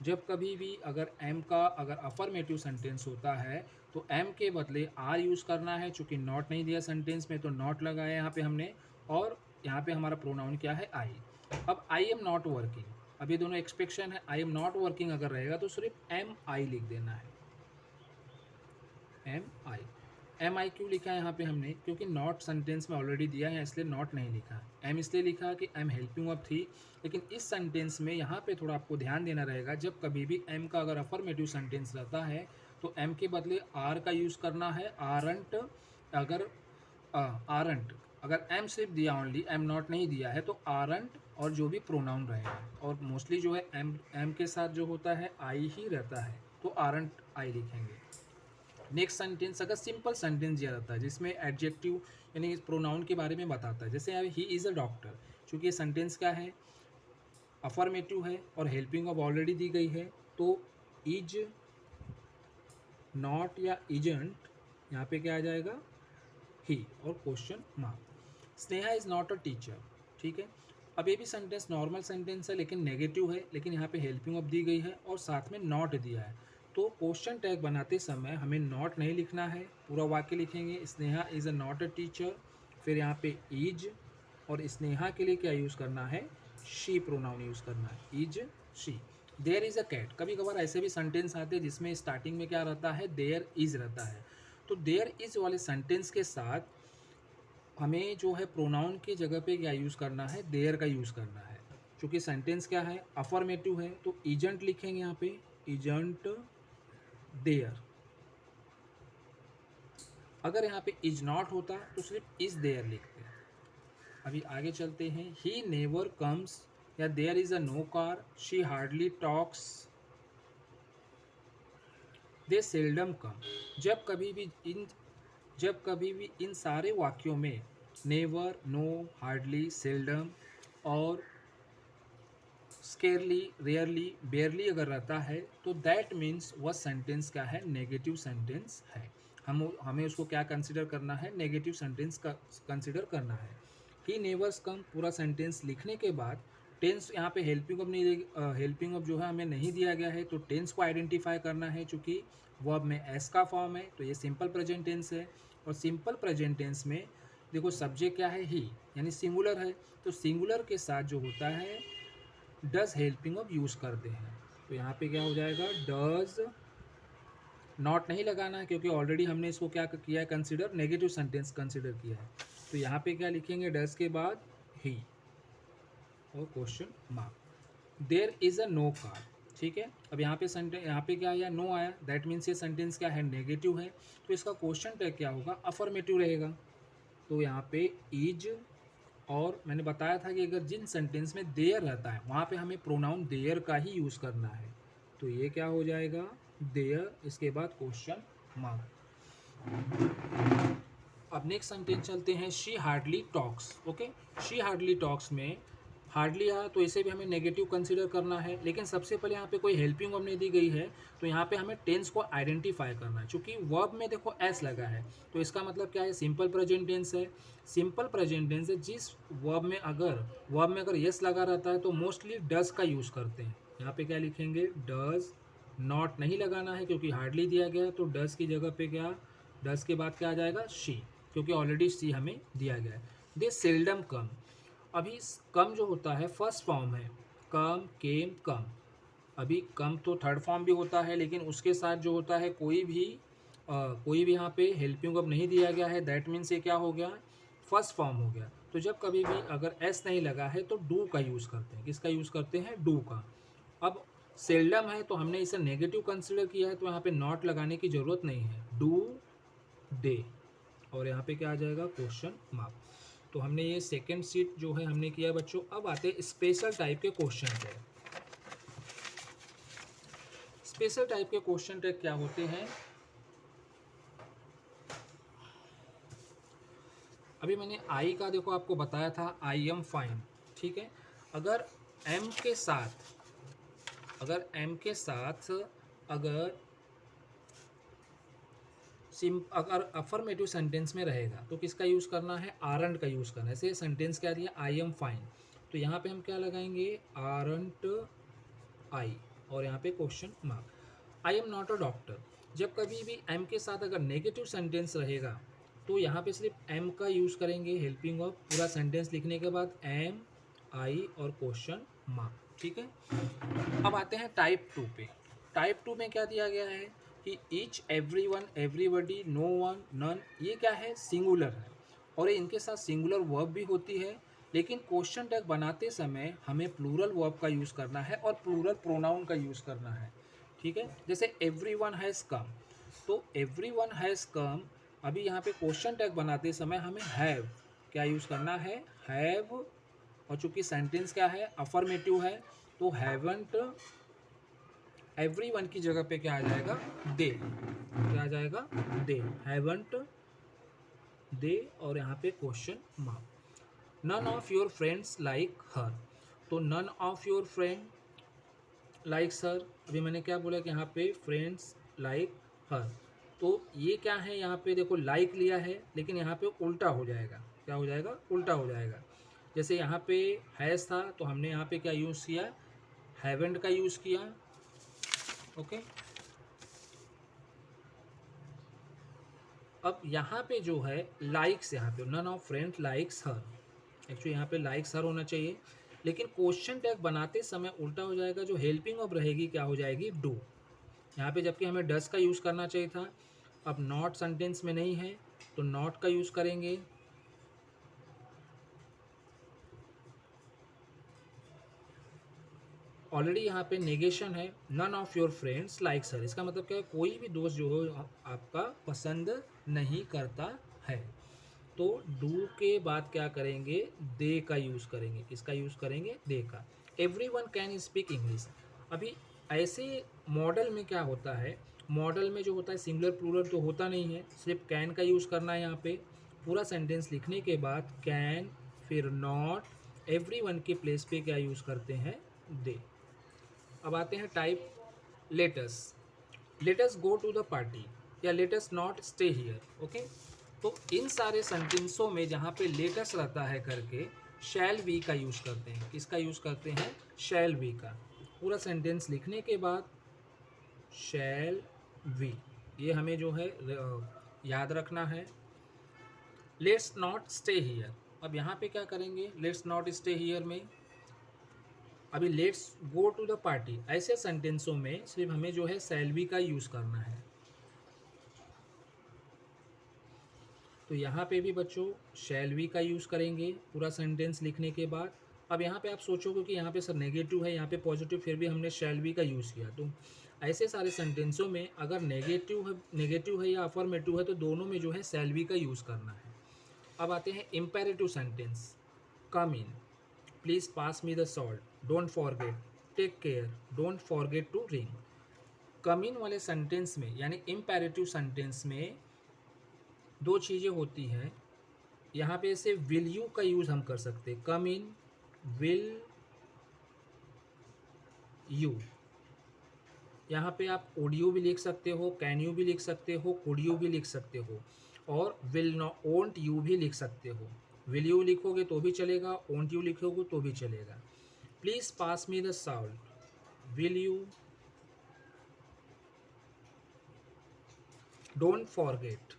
जब कभी भी अगर एम का अगर अफर्मेटिव सेंटेंस होता है तो एम के बदले आर यूज़ करना है, चूँकि नॉट नहीं दिया सेंटेंस में तो नॉट लगाया यहाँ पे हमने, और यहाँ पे हमारा प्रोनाउन क्या है, आई। अब आई एम नॉट वर्किंग, अब ये दोनों एक्सपेक्शन है, आई एम नॉट वर्किंग अगर रहेगा तो सिर्फ एम आई लिख देना है, एम आई। एम आई क्यों लिखा है यहाँ पे हमने, क्योंकि नॉट सेंटेंस में ऑलरेडी दिया है इसलिए नॉट नहीं लिखा। एम इसलिए लिखा कि एम हेल्पिंग ऑफ थी, लेकिन इस सेंटेंस में यहाँ पे थोड़ा आपको ध्यान देना रहेगा, जब कभी भी एम का अगर अफर्मेटिव सेंटेंस रहता है तो एम के बदले आर का यूज़ करना है, आरंट। अगर आरंट अगर एम सिर्फ दिया ओनली, एम नॉट नहीं दिया है तो आरंट और जो भी प्रोनाउन रहेगा, और मोस्टली जो है एम के साथ जो होता है आई ही रहता है, तो आरंट आई लिखेंगे। नेक्स्ट सेंटेंस अगर सिंपल सेंटेंस दिया जाता है जिसमें एडजेक्टिव यानी प्रोनाउन के बारे में बताता है, जैसे ही इज़ अ डॉक्टर, चूँकि ये सेंटेंस क्या है, अफर्मेटिव है और हेल्पिंग ऑफ ऑलरेडी दी गई है, तो इज नॉट या इजंट यहाँ पे क्या आ जाएगा, ही, और question mark. Sneha is not a teacher, ठीक है। अब ये भी सेंटेंस नॉर्मल सेंटेंस है लेकिन नेगेटिव है, लेकिन यहाँ पे हेल्पिंग ऑफ दी गई है और साथ में नॉट दिया है, तो क्वेश्चन टैग बनाते समय हमें नॉट नहीं लिखना है, पूरा वाक्य लिखेंगे, Sneha is a not a teacher, फिर यहाँ पे इज, और स्नेहा के लिए क्या यूज़ करना है, शी प्रोनाउन यूज़ करना है, is she. There is a cat. कभी कभार ऐसे भी सेंटेंस आते हैं जिसमें स्टार्टिंग में क्या रहता है, देयर इज़ रहता है। तो देयर इज़ वाले सेंटेंस के साथ हमें जो है प्रोनाउन की जगह पे क्या यूज़ करना है, देयर का यूज़ करना है। क्योंकि सेंटेंस क्या है, अफर्मेटिव है, तो इजंट लिखेंगे यहाँ पे, इजंट देयर। अगर यहाँ पे इज नॉट होता तो सिर्फ इज देयर लिखते हैं। अभी आगे चलते हैं। ही नेवर कम्स, या there is a no car, she hardly talks, they seldom come. जब कभी भी इन जब कभी भी इन सारे वाक्यों में नेवर, नो, हार्डली, सेल्डम और स्केरली, रेयरली, बेयरली अगर रहता है तो दैट मीन्स वह सेंटेंस क्या है, नेगेटिव सेंटेंस है। हमें उसको क्या कंसिडर करना है, नेगेटिव सेंटेंस का कंसिडर करना है। ही नेवर्स कम पूरा सेंटेंस लिखने के बाद टेंस यहाँ पे हेल्पिंग ऑफ नहीं, हेल्पिंग ऑफ जो है हमें नहीं दिया गया है, तो टेंस को आइडेंटिफाई करना है। चूँकि वर्ब में एस का फॉर्म है तो ये सिंपल प्रेजेंट टेंस है, और सिंपल प्रेजेंट टेंस में देखो सब्जेक्ट क्या है, ही, यानी सिंगुलर है, तो सिंगुलर के साथ जो होता है डज हेल्पिंग ऑफ यूज़ करते हैं। तो यहाँ पे क्या हो जाएगा, डज, नॉट नहीं लगाना है क्योंकि ऑलरेडी हमने इसको क्या किया है, कंसिडर, नेगेटिव सेंटेंस कंसिडर किया है। तो यहाँ पे क्या लिखेंगे, डज के बाद ही और question mark. There is a no car, ठीक है। अब यहाँ पे सेंटेंस, यहाँ पे क्या आया, नो आया, दैट मीन्स ये सेंटेंस क्या है, नेगेटिव है, तो इसका क्वेश्चन टैग क्या होगा, अफर्मेटिव रहेगा। तो यहाँ पे इज, और मैंने बताया था कि अगर जिन सेंटेंस में देयर रहता है वहाँ पे हमें प्रोनाउन देयर का ही यूज़ करना है। तो ये क्या हो जाएगा, देयर, इसके बाद क्वेश्चन मार्क। अब नेक्स्ट सेंटेंस चलते हैं, she hardly talks. Okay, she hardly talks में हार्डली आया तो इसे भी हमें नेगेटिव कंसीडर करना है, लेकिन सबसे पहले यहाँ पे कोई हेल्पिंग वर्ब नहीं दी गई है, तो यहाँ पे हमें टेंस को आइडेंटिफाई करना है। चूँकि वर्ब में देखो एस लगा है तो इसका मतलब क्या है, सिंपल प्रेजेंट टेंस है। सिंपल प्रेजेंट टेंस है, जिस वर्ब में अगर यस लगा रहता है तो मोस्टली डज का यूज़ करते हैं। यहाँ पे क्या लिखेंगे, डज, नॉट नहीं लगाना है क्योंकि हार्डली दिया गया है, तो डज की जगह पे क्या, डज के बाद क्या आ जाएगा, शी, क्योंकि ऑलरेडी सी हमें दिया गया है। दे सेल्डम कम, अभी कम जो होता है फर्स्ट फॉर्म है, कम, केम, कम। अभी कम तो थर्ड फॉर्म भी होता है, लेकिन उसके साथ जो होता है कोई भी यहाँ पे हेल्पिंग वर्ब नहीं दिया गया है, दैट मीन्स ये क्या हो गया, फर्स्ट फॉर्म हो गया। तो जब कभी भी अगर एस नहीं लगा है तो डू का यूज़ करते हैं। किसका यूज़ करते हैं, डू का। अब सेल्डम है तो हमने इसे नेगेटिव कंसिडर किया है, तो यहाँ पे नॉट लगाने की ज़रूरत नहीं है, डू, डे, और यहाँ पे क्या आ जाएगा, क्वेश्चन मार्क। तो हमने ये सेकेंड सीट जो है हमने किया बच्चों। अब आते हैं स्पेशल टाइप के क्वेश्चन टैग। स्पेशल टाइप के क्वेश्चन टैग क्या होते हैं, अभी मैंने आई का देखो आपको बताया था, आई एम फाइन, ठीक है। अगर एम के साथ अगर अगर अफर्मेटिव सेंटेंस में रहेगा तो किसका यूज़ करना है, आरंट का यूज़ करना है। ऐसे सेंटेंस क्या दिया, आई एम फाइन, तो यहाँ पे हम क्या लगाएंगे, आरंट आई, और यहाँ पे question mark. I am not a doctor, जब कभी भी एम के साथ अगर नेगेटिव सेंटेंस रहेगा तो यहाँ पे सिर्फ एम का यूज़ करेंगे हेल्पिंग ऑफ, पूरा सेंटेंस लिखने के बाद एम, आई और क्वेश्चन मार्क, ठीक है। अब आते हैं टाइप 2 पे। टाइप 2 में क्या दिया गया है कि each, every one, everybody, no one, none, ये क्या है, सिंगुलर है, और ये इनके साथ सिंगुलर वर्ब भी होती है, लेकिन क्वेश्चन टैग बनाते समय हमें प्लूरल वर्ब का यूज़ करना है और प्लूरल प्रोनाउन का यूज़ करना है, ठीक है। जैसे एवरी वन हैज़ कम, तो एवरी वन हैज़ कम, अभी यहाँ पे क्वेश्चन टैग बनाते समय हमें हैव क्या यूज़ करना है, हैव, और चूंकि सेंटेंस क्या है, अफर्मेटिव है, तो हैवंट, एवरी वन की जगह पे क्या आ जाएगा, दे, क्या आ जाएगा, दे, हैवंट, दे, और यहाँ पे question mark. None of your friends like her, तो none of your friend like her, अभी मैंने क्या बोला कि यहाँ पे फ्रेंड्स लाइक हर, तो ये क्या है, यहाँ पे देखो लाइक लिया है लेकिन यहाँ पे उल्टा हो जाएगा, क्या हो जाएगा, उल्टा हो जाएगा। जैसे यहाँ पे हैज़ था तो हमने यहाँ पे क्या यूज़ किया, हैवेंट का यूज़ किया, ओके। अब यहाँ पे जो है लाइक्स, यहाँ पे none of friend likes her, actually यहाँ पे लाइक्स हर होना चाहिए, लेकिन क्वेश्चन टैग बनाते समय उल्टा हो जाएगा, जो हेल्पिंग ऑफ रहेगी क्या हो जाएगी, डू। यहाँ पे जबकि हमें डस का यूज़ करना चाहिए था, अब नॉट सेंटेंस में नहीं है तो नॉट का यूज़ करेंगे। ऑलरेडी यहाँ पे नेगेशन है, none of your friends like sir, इसका मतलब क्या है, कोई भी दोस्त जो हो आपका पसंद नहीं करता है। तो डू के बाद क्या करेंगे, दे का यूज़ करेंगे, किसका यूज़ करेंगे, दे का। Every one can speak English. अभी ऐसे मॉडल में क्या होता है, मॉडल में जो होता है सिंगुलर प्लूरल तो होता नहीं है, सिर्फ कैन का यूज़ करना है। यहाँ पे पूरा सेंटेंस लिखने के बाद कैन, फिर नॉट, एवरी वन के प्लेस पे क्या यूज़ करते हैं, दे। अब आते हैं type, let's, let's go to the party या let's not stay here. Okay, तो इन सारे सेंटेंसों में जहाँ पे लेटस रहता है करके शैल वी का यूज़ करते हैं, किसका यूज़ करते हैं, शैल वी का। पूरा सेंटेंस लिखने के बाद शैल वी, ये हमें जो है याद रखना है। लेट्स नॉट स्टे हियर, अब यहाँ पे क्या करेंगे, लेट्स नॉट स्टे हियर में, अभी let's go to the party, ऐसे सेंटेंसों में सिर्फ हमें जो है शैल वी का यूज़ करना है। तो यहाँ पे भी बच्चों शैल वी का यूज़ करेंगे पूरा सेंटेंस लिखने के बाद। अब यहाँ पे आप सोचोगे कि यहाँ पे सर नेगेटिव है, यहाँ पे पॉजिटिव, फिर भी हमने शैल वी का यूज़ किया। तो ऐसे सारे सेंटेंसों में अगर नेगेटिव है या अफर्मेटिव है तो दोनों में जो है शैल वी का यूज़ करना है। अब आते हैं imperative sentence, come in, please pass me the salt, don't forget, take care, don't forget to ring. Come in वाले सेंटेंस में यानी इम्पेरेटिव सेंटेंस में दो चीज़ें होती हैं। यहाँ पे से विल यू का यूज़ हम कर सकते हैं, कम इन विल यू। यहाँ पे आप वुड यू भी लिख सकते हो, कैन यू भी लिख सकते हो, कुड यू भी लिख सकते हो, और विल नॉट ओंट यू भी लिख सकते हो। विल यू लिखोगे तो भी चलेगा, ओंट यू लिखोगे तो भी चलेगा। Please pass me the salt, will you, don't forget.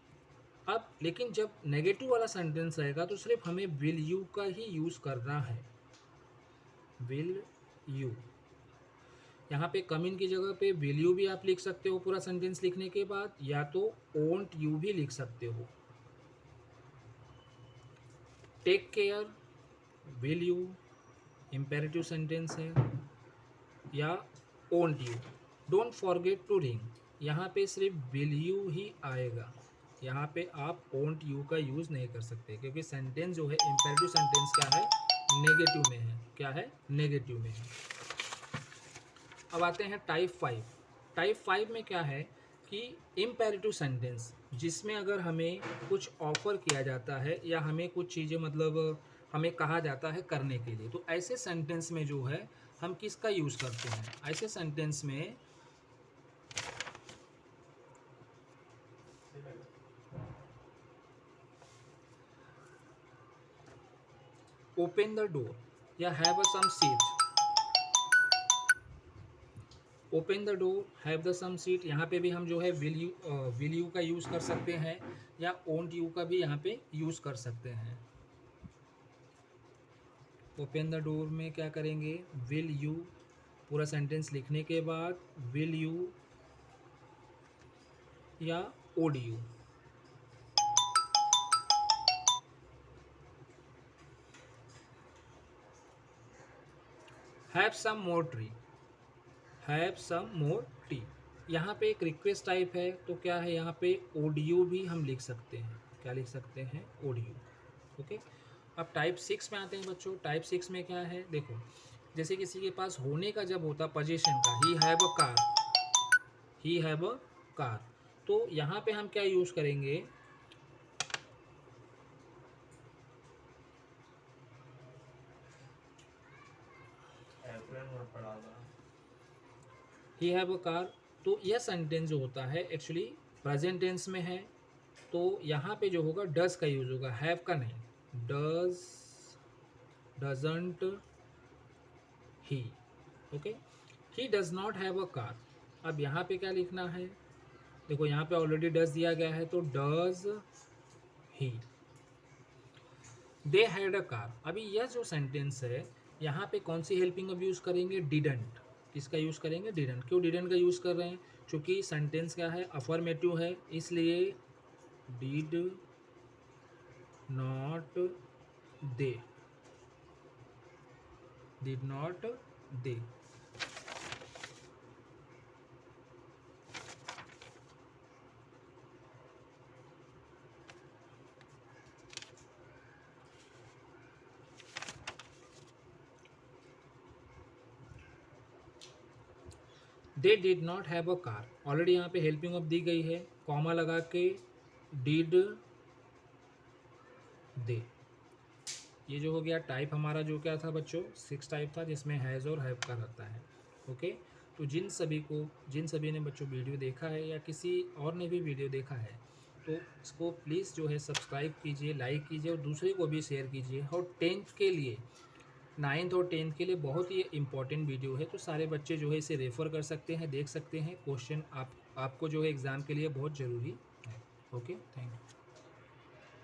अब लेकिन जब नेगेटिव वाला सेंटेंस रहेगा तो सिर्फ हमें विल यू का ही यूज़ करना है, विल यू। यहाँ पे कम इन की जगह पे विल यू भी आप लिख सकते हो पूरा सेंटेंस लिखने के बाद, या तो ओंट यू भी लिख सकते हो। Take care, will you imperative sentence है, या won't you. Don't forget to ring, यहाँ पे सिर्फ विल यू ही आएगा, यहाँ पे आप ओंट यू का यूज़ नहीं कर सकते क्योंकि सेंटेंस जो है इम्पेरेटिव सेंटेंस क्या है, नेगेटिव में है। क्या है, नेगेटिव में है। अब आते हैं टाइप 5। टाइप 5 में क्या है कि इम्पेरेटिव सेंटेंस, जिसमें अगर हमें कुछ ऑफर किया जाता है या हमें कुछ चीज़ें मतलब हमें कहा जाता है करने के लिए, तो ऐसे सेंटेंस में जो है हम किसका यूज़ करते हैं, ऐसे सेंटेंस में ओपन द डोर या have some seat, open the door, have the some seat, यहाँ पे भी हम जो है विल यू का यूज़ कर सकते हैं या ओंट यू का भी यहाँ पे यूज़ कर सकते हैं। ओपन द डोर में क्या करेंगे, विल यू, पूरा सेंटेंस लिखने के बाद विल यू या won't you. Have some more tree, have some more tea, यहाँ पे एक रिक्वेस्ट टाइप है तो क्या है, यहाँ पे ओडियो भी हम लिख सकते हैं, क्या लिख सकते हैं, ओडियो। ओके, अब टाइप 6 में आते हैं बच्चों। टाइप 6 में क्या है, देखो जैसे किसी के पास होने का जब होता पोजीशन का, he have a car, he have a car, तो यहाँ पे हम क्या यूज़ करेंगे, ही हैव अ कार। तो यह सेंटेंस जो होता है एक्चुअली प्रेजेंट टेंस में है, तो यहाँ पे जो होगा डज का यूज होगा, हैव का नहीं, does, doesn't he. Okay, he does not have a car. अब यहाँ पे क्या लिखना है, देखो यहाँ पे ऑलरेडी डज दिया गया है तो does he. They had a car, अभी यह जो सेंटेंस है यहाँ पे कौन सी हेल्पिंग ऑफ यूज़ करेंगे? डिडंट। किसका यूज़ करेंगे? डिडंट। क्यों डिडंट का यूज़ कर रहे हैं? क्योंकि सेंटेंस क्या है? अफर्मेटिव है, इसलिए did not they, did not they. They did not have a car. Already यहाँ पे हेल्पिंग ऑफ दी गई है, कॉमा लगा के डिड दे। ये जो हो गया टाइप हमारा जो क्या था बच्चों? 6 टाइप था, जिसमें हैज़ और हैव का रहता है। ओके, तो जिन सभी ने बच्चों वीडियो देखा है या किसी और ने भी वीडियो देखा है, तो इसको प्लीज़ जो है सब्सक्राइब कीजिए, लाइक कीजिए और दूसरे को भी शेयर कीजिए। और 10th के लिए, 9th और 10th के लिए बहुत ही इंपॉर्टेंट वीडियो है, तो सारे बच्चे जो है इसे रेफ़र कर सकते हैं, देख सकते हैं। क्वेश्चन आपको जो है एग्ज़ाम के लिए बहुत ज़रूरी है। Okay, thank you.